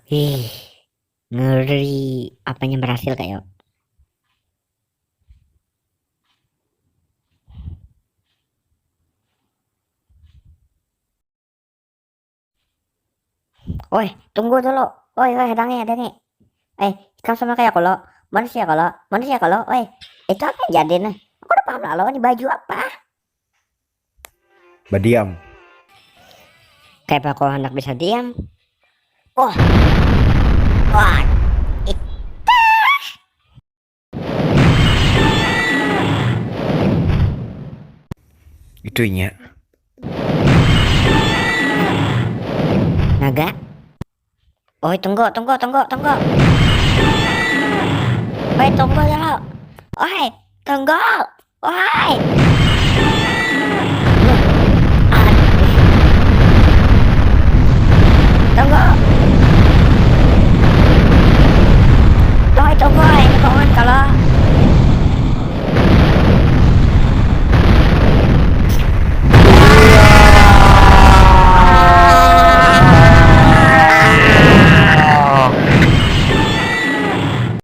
Ih, ngeri. Apanya berhasil kayak? Oi, tunggu dulu. Oi, oi, dange, dange. Kamu sama kayak kalau manusia kalau, itu apa yang jadi nih? Aku udah paham lah, lo ini baju apa? Badiam. Kayak aku hendak bisa diam. Wah, wah, it, Itunya. naga. Oi, tunggu, tunggu, tunggu, tunggu. Oi, tunggu dulu. Oi, tunggu. Oi.